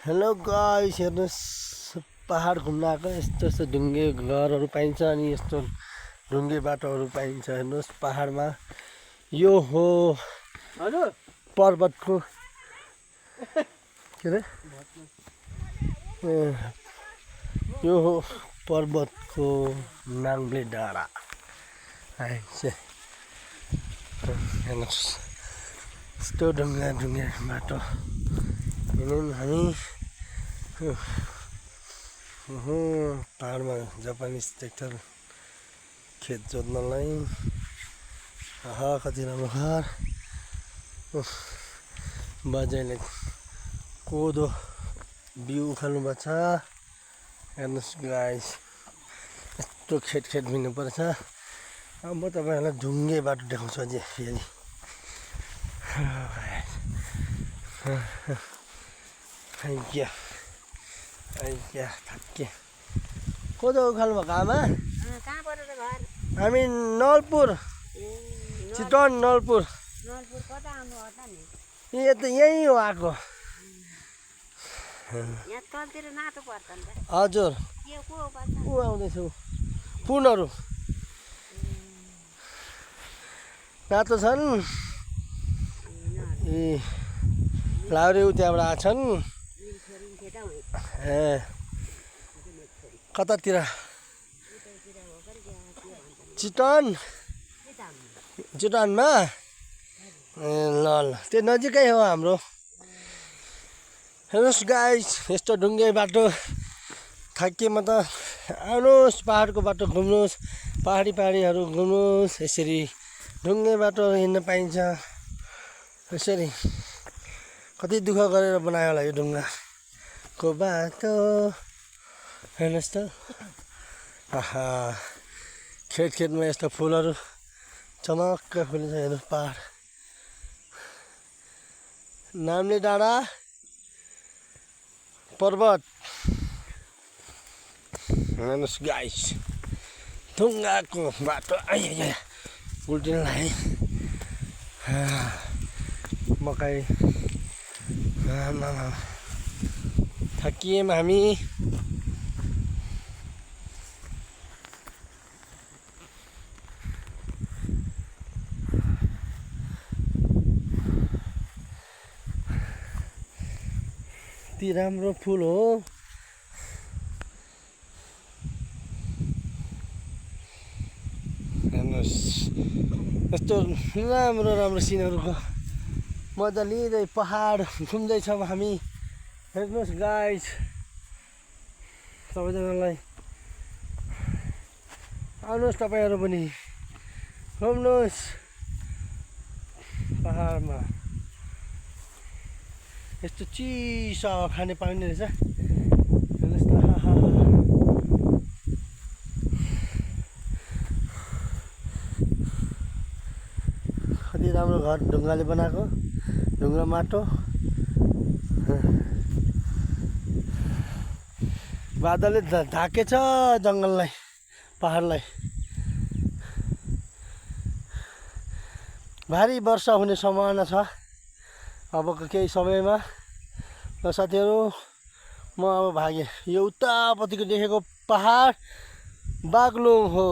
Hello guys, हेर्नुहोस् पहाड घुम्न आएको। यस्तो यस्तो ढुङ्गे घरहरू पाइन्छ अनि यस्तो ढुङ्गे बाटोहरू पाइन्छ। हेर्नुहोस् पहाडमा यो हो पर्वतको के अरे यो हो पर्वतको नाङ्ग्ले डाँडा। हेर्नुहोस् यस्तो ढुङ्गा बाटो हामी पहाडमा जापानिज ट्र्याक्टर खेत जोत्नलाई। कति राम्रो घर। बाजेले कोदो बिउ उखाल्नु भएको छ। हेर्नुहोस् गाइस, यस्तो खेत हिँड्नुपर्छ। अब म तपाईँहरूलाई ढुङ्गे बाटो देखाउँछु अझै फेरि। थक्के कोदो उखाल्नु भएको आमा। हामी नलपुर, चितवन नलपुर। यहीँ हो आएको। हजुर को आउँदैछु पुनहरू नातो छन्। ए लाउरे त्यहाँबाट आएको छन्। कतातिर चितवनमा। ल त्यो नजिकै हो हाम्रो। हेर्नुहोस् गाइस, यस्तो ढुङ्गे बाटो थाकिएमा त आउनुहोस् पहाडको बाटो घुम्नुहोस्। पहाडीहरू घुम्नुहोस्। यसरी ढुङ्गे बाटो हिँड्न पाइन्छ। यसरी कति दुःख गरेर बनायो होला यो ढुङ्गाको बाटो। हेर्नुहोस् त खेतमा यस्तो फुलहरू चमक्क फुलेछ। हेर्नुहोस् पहाड नाम्ले डाँडा पर्वत। हेर्नुहोस् गाइस, ढुङ्गाको बाटो। उल्टिन लाए मकै थाकिएम हामी। यति राम्रो फुल हो। हेर्नुहोस् यस्तो राम्रो सिनहरूको मजा लिँदै पहाड घुम्दैछौँ हामी। हेर्नुहोस् गाइस, सबैजनालाई आउनुहोस् तपाईँहरू पनि घुम्नुहोस् पहाडमा। यस्तो चिसो हावा खाने पाउने रहेछ। हेर्नुहोस् त कति राम्रो घर ढुङ्गाले बनाएको। ढुङ्गा माटो। बादलले ढाकेछ जङ्गललाई, पहाडलाई। भारी वर्षा हुने सम्भावना छ अबको केही समयमा। र साथीहरू, म अब भागेँ। यो उतापट्टिको देखेको पहाड बागलुङ हो।